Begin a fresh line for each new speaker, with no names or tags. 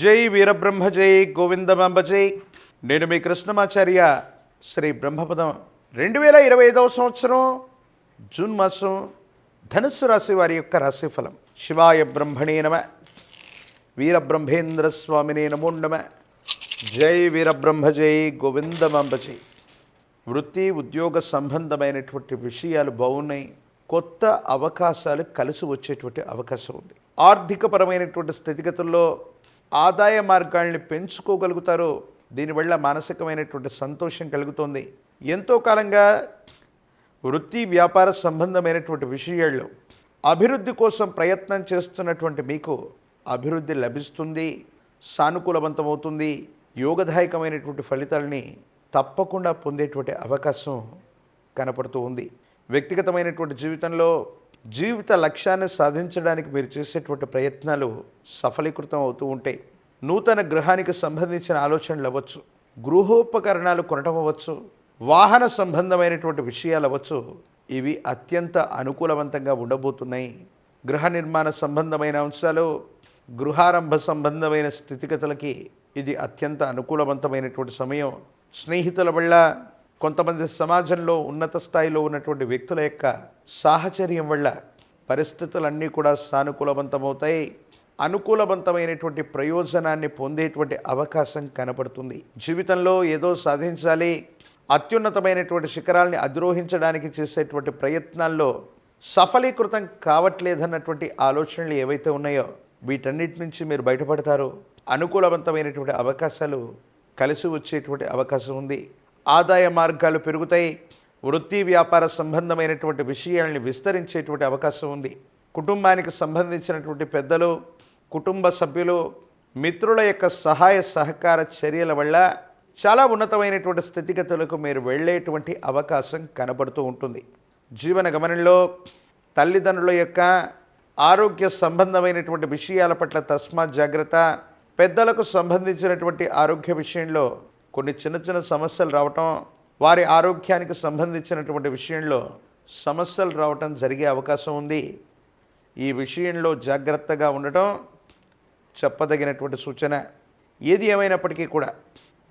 జై వీరబ్రహ్మ జై గోవిందమాంబ జై. నేను మీ కృష్ణమాచార్య. శ్రీ బ్రహ్మపదం 2025 సంవత్సరం జూన్ మాసం ధనుస్సు రాశి వారి యొక్క రాశిఫలం. శివాయ బ్రహ్మణే నమ. వీరబ్రహ్మేంద్ర స్వామినే నమో నమ. జై వీరబ్రహ్మ జై గోవిందమాంబ జై. వృత్తి ఉద్యోగ సంబంధమైనటువంటి విషయాలు బాగున్నాయి. కొత్త అవకాశాలు కలిసి వచ్చేటువంటి అవకాశం ఉంది. ఆర్థికపరమైనటువంటి స్థితిగతుల్లో ఆదాయ మార్గాల్ని పెంచుకోగలుగుతారు. దీనివల్ల మానసికమైనటువంటి సంతోషం కలుగుతుంది. ఎంతో కాలంగా వృత్తి వ్యాపార సంబంధమైనటువంటి విషయాల్లో అభివృద్ధి కోసం ప్రయత్నం చేస్తున్నటువంటి మీకు అభివృద్ధి లభిస్తుంది, సానుకూలవంతమవుతుంది. యోగదాయకమైనటువంటి ఫలితాలని తప్పకుండా పొందేటువంటి అవకాశం కనపడుతూ ఉంది. వ్యక్తిగతమైనటువంటి జీవితంలో జీవిత లక్ష్యాన్ని సాధించడానికి మీరు చేసేటువంటి ప్రయత్నాలు సఫలీకృతం అవుతూ ఉంటాయి. నూతన గృహానికి సంబంధించిన ఆలోచనలు అవ్వచ్చు, గృహోపకరణాలు కొనటం అవ్వచ్చు, వాహన సంబంధమైనటువంటి విషయాలు అవ్వచ్చు. ఇవి అత్యంత అనుకూలవంతంగా ఉండబోతున్నాయి. గృహ నిర్మాణ సంబంధమైన అంశాలు, గృహారంభ సంబంధమైన స్థితిగతులకి ఇది అత్యంత అనుకూలవంతమైనటువంటి సమయం. స్నేహితుల వల్ల, కొంతమంది సమాజంలో ఉన్నత స్థాయిలో ఉన్నటువంటి వ్యక్తుల యొక్క సాహచర్యం వల్ల పరిస్థితులన్నీ కూడా సానుకూలవంతమవుతాయి. అనుకూలవంతమైనటువంటి ప్రయోజనాన్ని పొందేటువంటి అవకాశం కనపడుతుంది. జీవితంలో ఏదో సాధించాలి, అత్యున్నతమైనటువంటి శిఖరాల్ని అధిరోహించడానికి చేసేటువంటి ప్రయత్నాల్లో సఫలీకృతం కావట్లేదన్నటువంటి ఆలోచనలు ఏవైతే ఉన్నాయో వీటన్నిటి నుంచి మీరు బయటపడతారు. అనుకూలవంతమైనటువంటి అవకాశాలు కలిసి వచ్చేటువంటి అవకాశం ఉంది. ఆదాయ మార్గాలు పెరుగుతాయి. వృత్తి వ్యాపార సంబంధమైనటువంటి విషయాల్ని విస్తరించేటువంటి అవకాశం ఉంది. కుటుంబానికి సంబంధించినటువంటి పెద్దలు, కుటుంబ సభ్యులు, మిత్రుల యొక్క సహాయ సహకార చర్యల వల్ల చాలా ఉన్నతమైనటువంటి స్థితిగతులకు మీరు వెళ్ళేటువంటి అవకాశం కనబడుతూ ఉంటుంది. జీవన గమనంలో తల్లిదండ్రుల యొక్క ఆరోగ్య సంబంధమైనటువంటి విషయాల పట్ల తస్మాత్ జాగ్రత్త. పెద్దలకు సంబంధించినటువంటి ఆరోగ్య విషయంలో కొన్ని చిన్న చిన్న సమస్యలు రావటం, వారి ఆరోగ్యానికి సంబంధించినటువంటి విషయంలో సమస్యలు రావటం జరిగే అవకాశం ఉంది. ఈ విషయంలో జాగ్రత్తగా ఉండటం చెప్పదగినటువంటి సూచన. ఏది ఏమైనప్పటికీ కూడా